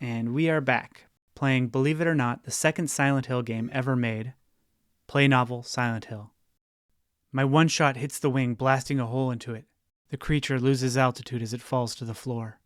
And we are back, playing, believe it or not, the second Silent Hill game ever made, play novel Silent Hill. My one shot hits the wing, blasting a hole into it. The creature loses altitude as it falls to the floor.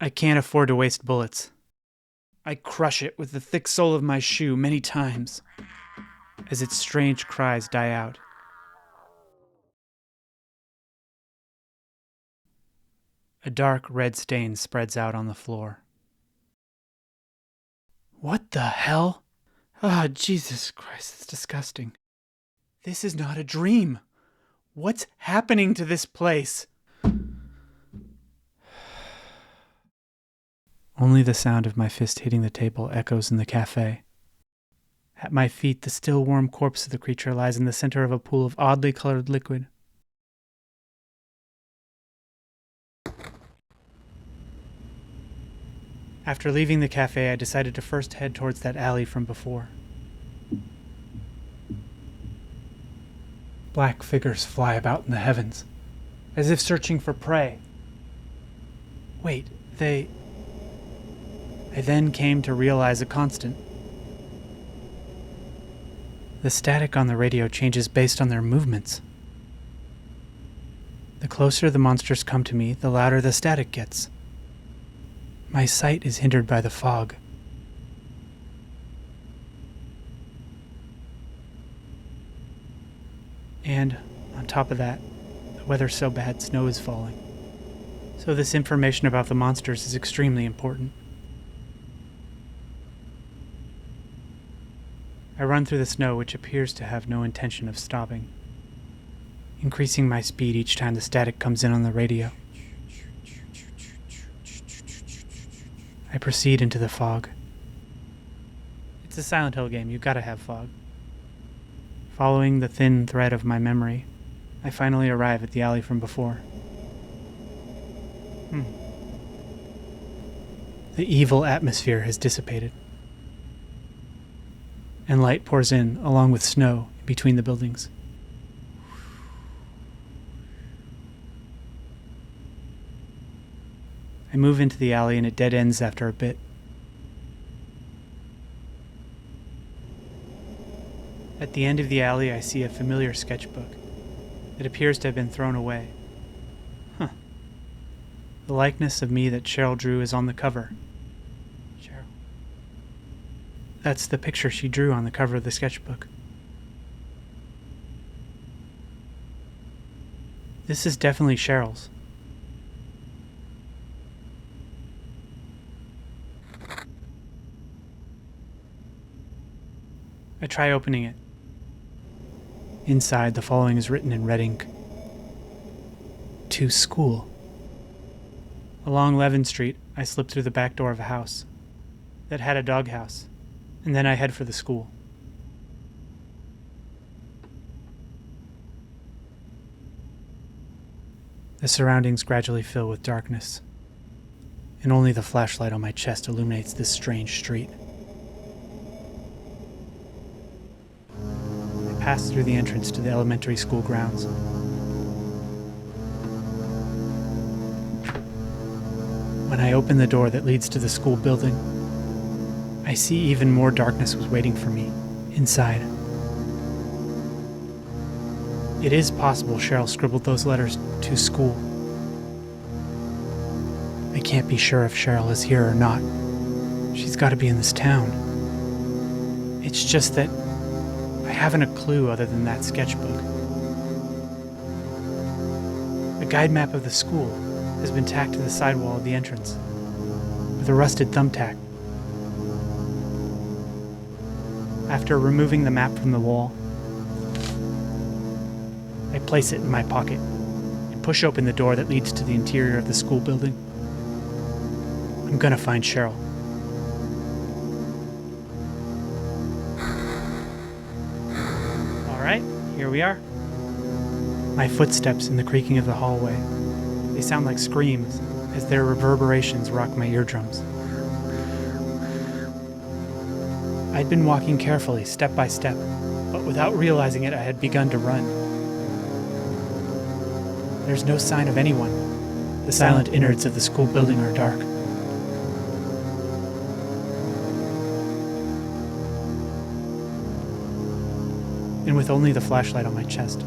I can't afford to waste bullets. I crush it with the thick sole of my shoe many times as its strange cries die out. A dark red stain spreads out on the floor. What the hell? Ah, Jesus Christ, it's disgusting. This is not a dream. What's happening to this place? Only the sound of my fist hitting the table echoes in the cafe. At my feet, the still warm corpse of the creature lies in the center of a pool of oddly colored liquid. After leaving the cafe, I decided to first head towards that alley from before. Black figures fly about in the heavens, as if searching for prey. Wait, I then came to realize a constant. The static on the radio changes based on their movements. The closer the monsters come to me, the louder the static gets. My sight is hindered by the fog. And, on top of that, the weather's so bad snow is falling. So this information about the monsters is extremely important. I run through the snow, which appears to have no intention of stopping, increasing my speed each time the static comes in on the radio. I proceed into the fog. It's a Silent Hill game, you gotta have fog. Following the thin thread of my memory, I finally arrive at the alley from before. The evil atmosphere has dissipated, and light pours in along with snow between the buildings. I move into the alley and it dead ends after a bit. At the end of the alley, I see a familiar sketchbook. It appears to have been thrown away. The likeness of me that Cheryl drew is on the cover. Cheryl. That's the picture she drew on the cover of the sketchbook. This is definitely Cheryl's. I try opening it. Inside, the following is written in red ink. To school. Along Levin Street, I slip through the back door of a house that had a doghouse, and then I head for the school. The surroundings gradually fill with darkness, and only the flashlight on my chest illuminates this strange street. Pass through the entrance to the elementary school grounds. When I open the door that leads to the school building, I see even more darkness was waiting for me inside. It is possible Cheryl scribbled those letters to school. I can't be sure if Cheryl is here or not. She's got to be in this town. It's just that I haven't a clue other than that sketchbook. A guide map of the school has been tacked to the sidewall of the entrance with a rusted thumbtack. After removing the map from the wall, I place it in my pocket and push open the door that leads to the interior of the school building. I'm gonna find Cheryl. Alright, here we are. My footsteps in the creaking of the hallway. They sound like screams as their reverberations rock my eardrums. I'd been walking carefully, step by step, but without realizing it, I had begun to run. There's no sign of anyone. The silent innards of the school building are dark. And with only the flashlight on my chest,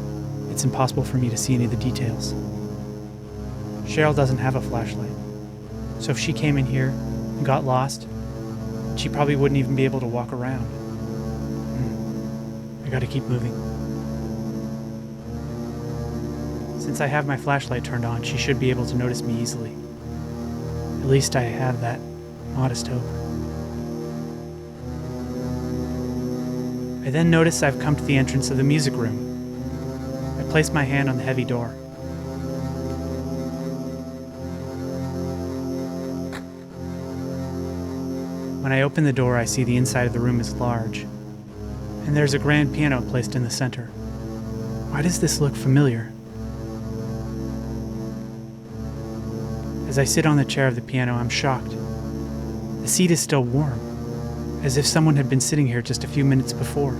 it's impossible for me to see any of the details. Cheryl doesn't have a flashlight, so if she came in here and got lost, she probably wouldn't even be able to walk around. I gotta keep moving. Since I have my flashlight turned on, she should be able to notice me easily. At least I have that modest hope. I then notice I've come to the entrance of the music room. I place my hand on the heavy door. When I open the door, I see the inside of the room is large, and there's a grand piano placed in the center. Why does this look familiar? As I sit on the chair of the piano, I'm shocked. The seat is still warm, as if someone had been sitting here just a few minutes before.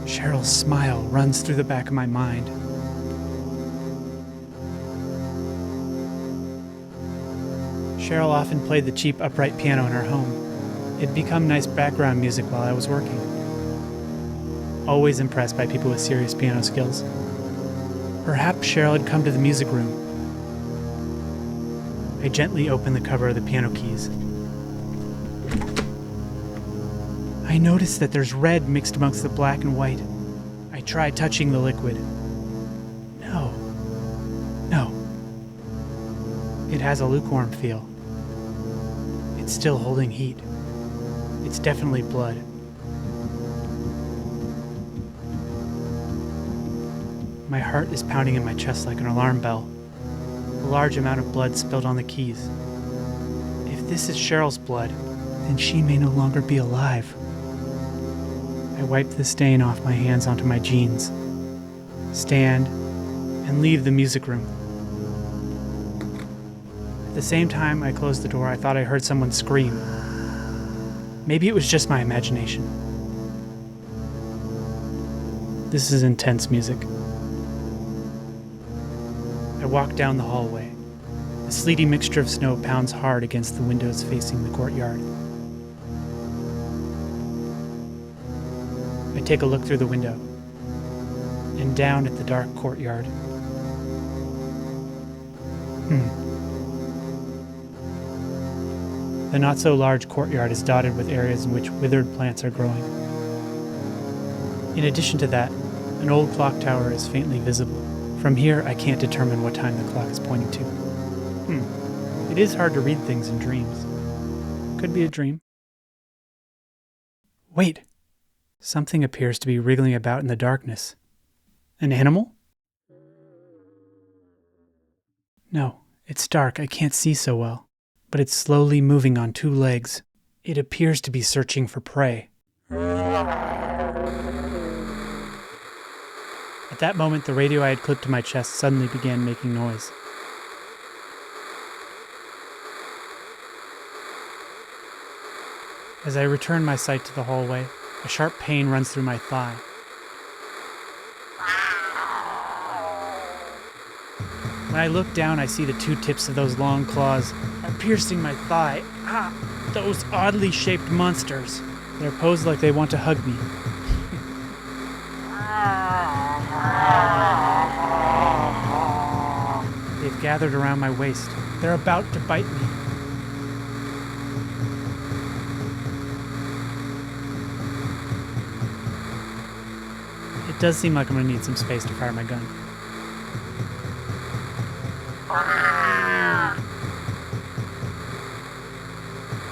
Cheryl's smile runs through the back of my mind. Cheryl often played the cheap upright piano in her home. It'd become nice background music while I was working. Always impressed by people with serious piano skills. Perhaps Cheryl had come to the music room. I gently open the cover of the piano keys. I notice that there's red mixed amongst the black and white. I try touching the liquid. No. It has a lukewarm feel. It's still holding heat. It's definitely blood. My heart is pounding in my chest like an alarm bell. A large amount of blood spilled on the keys. If this is Cheryl's blood, then she may no longer be alive. I wipe the stain off my hands onto my jeans, stand, and leave the music room. At the same time I closed the door, I thought I heard someone scream. Maybe it was just my imagination. This is intense music. I walk down the hallway. A sleety mixture of snow pounds hard against the windows facing the courtyard. I take a look through the window and down at the dark courtyard. The not-so-large courtyard is dotted with areas in which withered plants are growing. In addition to that, an old clock tower is faintly visible. From here, I can't determine what time the clock is pointing to. It is hard to read things in dreams. Could be a dream. Wait! Something appears to be wriggling about in the darkness. An animal? No, it's dark, I can't see so well. But it's slowly moving on two legs. It appears to be searching for prey. At that moment, the radio I had clipped to my chest suddenly began making noise. As I return my sight to the hallway, a sharp pain runs through my thigh. When I look down, I see the two tips of those long claws are piercing my thigh. Those oddly shaped monsters. They're posed like they want to hug me. They've gathered around my waist. They're about to bite me. It does seem like I'm going to need some space to fire my gun.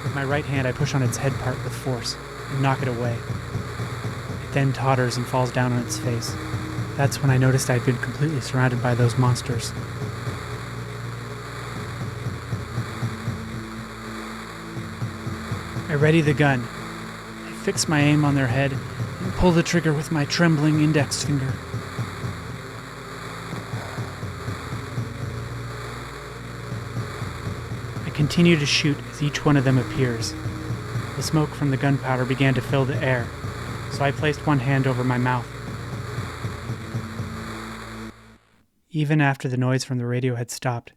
With my right hand, I push on its head part with force and knock it away. It then totters and falls down on its face. That's when I noticed I'd been completely surrounded by those monsters. I ready the gun. I fix my aim on their head and pull the trigger with my trembling index finger. I continue to shoot as each one of them appears. The smoke from the gunpowder began to fill the air, so I placed one hand over my mouth. Even after the noise from the radio had stopped,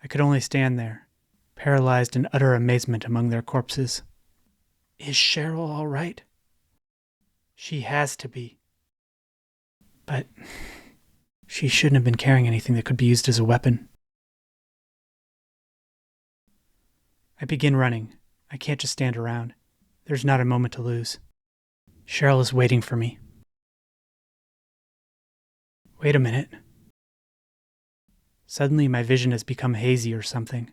I could only stand there, paralyzed in utter amazement among their corpses. Is Cheryl all right? She has to be. But she shouldn't have been carrying anything that could be used as a weapon. I begin running. I can't just stand around. There's not a moment to lose. Cheryl is waiting for me. Wait a minute. Suddenly my vision has become hazy or something,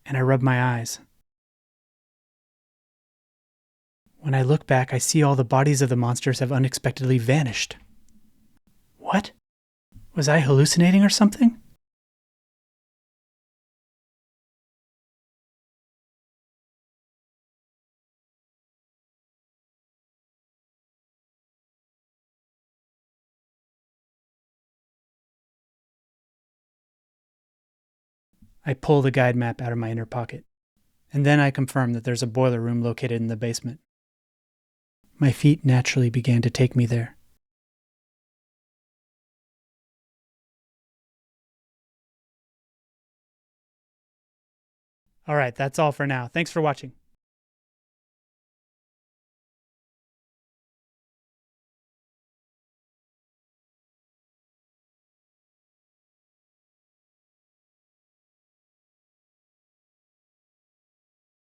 and I rub my eyes. When I look back, I see all the bodies of the monsters have unexpectedly vanished. What? Was I hallucinating or something? I pull the guide map out of my inner pocket, and then I confirm that there's a boiler room located in the basement. My feet naturally began to take me there. All right, that's all for now. Thanks for watching.